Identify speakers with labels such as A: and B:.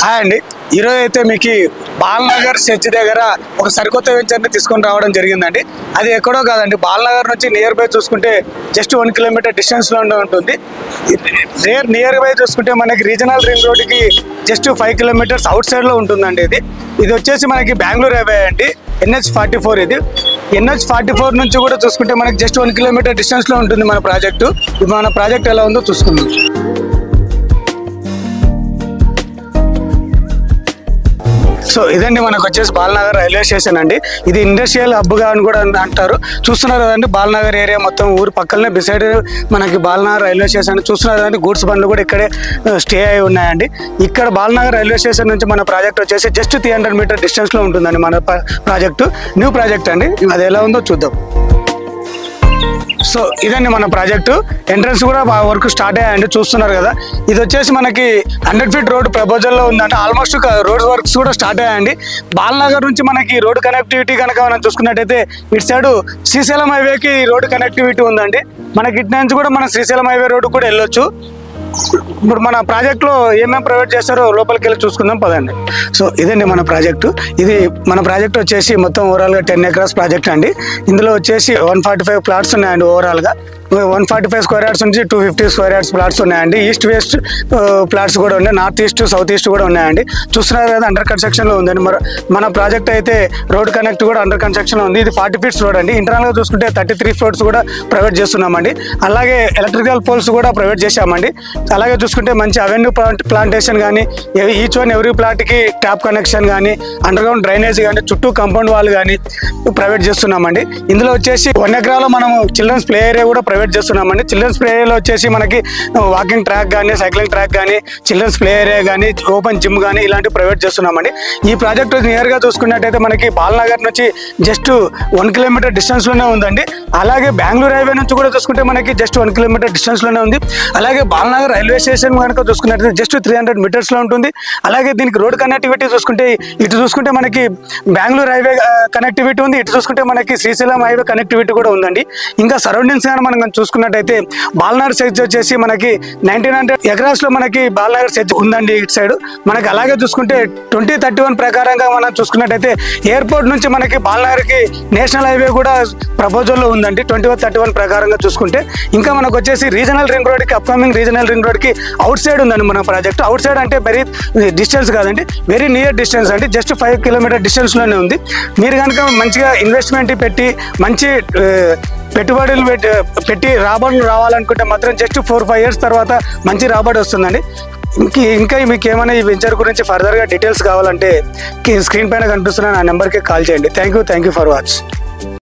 A: Hi అండి, ఈరోజు అయితే మీకు బాలనగర్ చర్చి దగ్గర ఒక సరికొత్త వెంచర్ని తీసుకొని రావడం జరిగిందండి. అది ఎక్కడో కాదండి, బాలనగర్ నుంచి నియర్ బై చూసుకుంటే జస్ట్ 1 కిలోమీటర్ డిస్టెన్స్లో ఉంటుంది. నియర్ బై చూసుకుంటే మనకి రీజనల్ రింగ్ రోడ్కి జస్ట్ 5 కిలోమీటర్స్ అవుట్ సైడ్లో ఉంటుందండి. ఇది వచ్చేసి మనకి బెంగళూరు హైవే అండి, NH44. ఇది NH44 నుంచి కూడా చూసుకుంటే మనకి జస్ట్ 1 కిలోమీటర్ డిస్టెన్స్లో ఉంటుంది మన ప్రాజెక్టు. మన ప్రాజెక్ట్ ఎలా ఉందో చూసుకుందాం. సో ఇదండి మనకు వచ్చేసి బాలనగర్ రైల్వే స్టేషన్ అండి. ఇది ఇండస్ట్రియల్ హబ్గా అని కూడా అంటారు. చూస్తున్నారు కదండి, బాలనగర్ ఏరియా మొత్తం ఊరు పక్కనే బిసైడ్ మనకి బాలనగర్ రైల్వే స్టేషన్. చూస్తున్నారు కదండి, గూడ్స్ బండ్లు కూడా ఇక్కడే స్టే అయి ఉన్నాయండి. ఇక్కడ బాలనగర్ రైల్వే స్టేషన్ నుంచి మన ప్రాజెక్ట్ వచ్చేసి జస్ట్ 300 మీటర్ డిస్టెన్స్లో ఉంటుందండి మన ప్రాజెక్టు. న్యూ ప్రాజెక్ట్ అండి, అది ఎలా ఉందో చూద్దాం. సో ఇదండి మన ప్రాజెక్టు. ఎంట్రన్స్ కూడా వర్క్ స్టార్ట్ అయ్యాయండి, చూస్తున్నారు కదా. ఇది వచ్చేసి మనకి 100 ఫీట్ రోడ్ ప్రపోజల్లో ఉందంటే ఆల్మోస్ట్ రోడ్ వర్క్స్ కూడా స్టార్ట్ అయ్యాయండి. బాలనగర్ నుంచి మనకి రోడ్ కనెక్టివిటీ కనుక మనం చూసుకున్నట్టయితే ఇటు సైడ్ శ్రీశైలం హైవేకి రోడ్ కనెక్టివిటీ ఉందండి. మనకి ఇటు నుంచి కూడా మన శ్రీశైలం హైవే రోడ్ కూడా వెళ్ళొచ్చు. ఇప్పుడు మన ప్రాజెక్ట్లో ఏమేమి ప్రొవైడ్ చేస్తారో లోపలికి వెళ్ళి చూసుకుందాం పదండి. సో ఇదండి మన ప్రాజెక్టు. ఇది మన ప్రాజెక్ట్ వచ్చేసి మొత్తం ఓవరాల్గా 10 ఎకరాస్ ప్రాజెక్ట్ అండి. ఇందులో వచ్చేసి 145 ప్లాట్స్ ఉన్నాయండి. ఓవరాల్గా 145 స్క్వేర్ యార్డ్స్ నుంచి 250 స్క్వేర్ యార్డ్స్ ప్లాట్స్ ఉన్నాయండి. ఈస్ట్ వెస్ట్ ప్లాట్స్ కూడా ఉన్నాయి, నార్త్ ఈస్ట్ సౌత్ ఈస్ట్ కూడా ఉన్నాయండి. చూస్తున్నారు కదా, అండర్ కన్స్ట్రక్షన్లో ఉందండి. మన ప్రాజెక్ట్ అయితే రోడ్ కనెక్ట్ కూడా అండర్ కన్స్ట్రక్షన్లో ఉంది. ఇది 40 ఫీట్స్ రోడ్ అండి. ఇంటర్నల్గా చూసుకుంటే 33 ఫ్లోర్స్ కూడా ప్రొవైడ్ చేస్తున్నామండి. అలాగే ఎలక్ట్రికల్ పోల్స్ కూడా ప్రొవైడ్ చేశామండి. అలాగే చూసుకుంటే మంచి అవెన్యూ ప్లాంటేషన్ కానీ, ఈచ్ వన్ ఎవ్రీ ప్లాట్కి ట్యాప్ కనెక్షన్ కానీ, అండర్గ్రౌండ్ డ్రైనేజ్ కానీ, చుట్టూ కాంపౌండ్ వాల్ కానీ ప్రొవైడ్ చేస్తున్నామండి. ఇందులో వచ్చేసి 1 ఎకరాలో మనం చిల్డ్రన్స్ ప్లే ఏరియా కూడా ప్రొవైడ్ చేస్తున్నామండి. చిల్డ్రన్స్ ప్లే ఏరియాలో వచ్చేసి మనకి వాకింగ్ ట్రాక్ కానీ, సైక్లింగ్ ట్రాక్ కానీ, చిల్డ్రన్స్ ప్లే ఏరియా కానీ, ఓపెన్ జిమ్ కానీ ఇలాంటివి ప్రొవైడ్ చేస్తున్నామండి. ఈ ప్రాజెక్ట్ నియర్గా చూసుకున్నట్టయితే మనకి బాలనగర్ నుంచి జస్ట్ 1 కిలోమీటర్ డిస్టెన్స్లోనే ఉందండి. అలాగే బెంగళూరు హైవే నుంచి కూడా చూసుకుంటే మనకి జస్ట్ 1 కిలోమీటర్ డిస్టెన్స్లోనే ఉంది. అలాగే బాలనగర్ రైల్వే స్టేషన్ కనుక చూసుకున్నట్టయితే జస్ట్ 300 మీటర్స్లో ఉంటుంది. అలాగే దీనికి రోడ్ కనెక్టివిటీ చూసుకుంటే ఇటు చూసుకుంటే మనకి బెంగళూరు హైవే కనెక్టివిటీ ఉంది, ఇటు చూసుకుంటే మనకి శ్రీశైలం హైవే కనెక్టివిటీ కూడా ఉందండి. ఇంకా సరౌండింగ్స్ కానీ మనం చూసుకున్నట్టయితే బాలనగర్ సైజ్ వచ్చేసి మనకి 1900 ఎకరాస్లో మనకి బాలనగర్ సైజ్ ఉందండి ఇటు సైడ్ మనకి. అలాగే చూసుకుంటే 2031 ప్రకారంగా మనం చూసుకున్నట్టయితే ఎయిర్పోర్ట్ నుంచి మనకి బాలనగర్కి నేషనల్ హైవే కూడా ప్రపోజల్లో ఉందండి 2031 ప్రకారంగా చూసుకుంటే. ఇంకా మనకు వచ్చేసి రీజనల్ రింగ్ రోడ్కి, అప్కమింగ్ రీజనల్ రింగ్ రోడ్కి అవుట్ సైడ్ ఉందండి మన ప్రాజెక్ట్. అవుట్ సైడ్ అంటే వెరీ డిస్టెన్స్ కాదండి, వెరీ నియర్ డిస్టెన్స్ అండి. జస్ట్ 5 కిలోమీటర్ డిస్టెన్స్లోనే ఉంది. మీరు కనుక మంచిగా ఇన్వెస్ట్మెంట్ పెట్టి మంచి పెట్టుబడులు పెట్టి రాబడులు రావాలనుకుంటే మాత్రం జస్ట్ 4-5 ఇయర్స్ తర్వాత మంచి రాబడి వస్తుందండి. ఇంకా మీకు ఏమైనా ఈ వెంచర్ గురించి ఫర్దర్గా డీటెయిల్స్ కావాలంటే స్క్రీన్ పైన కనిపిస్తున్న నా నెంబర్కి కాల్ చేయండి. Thank you for watch.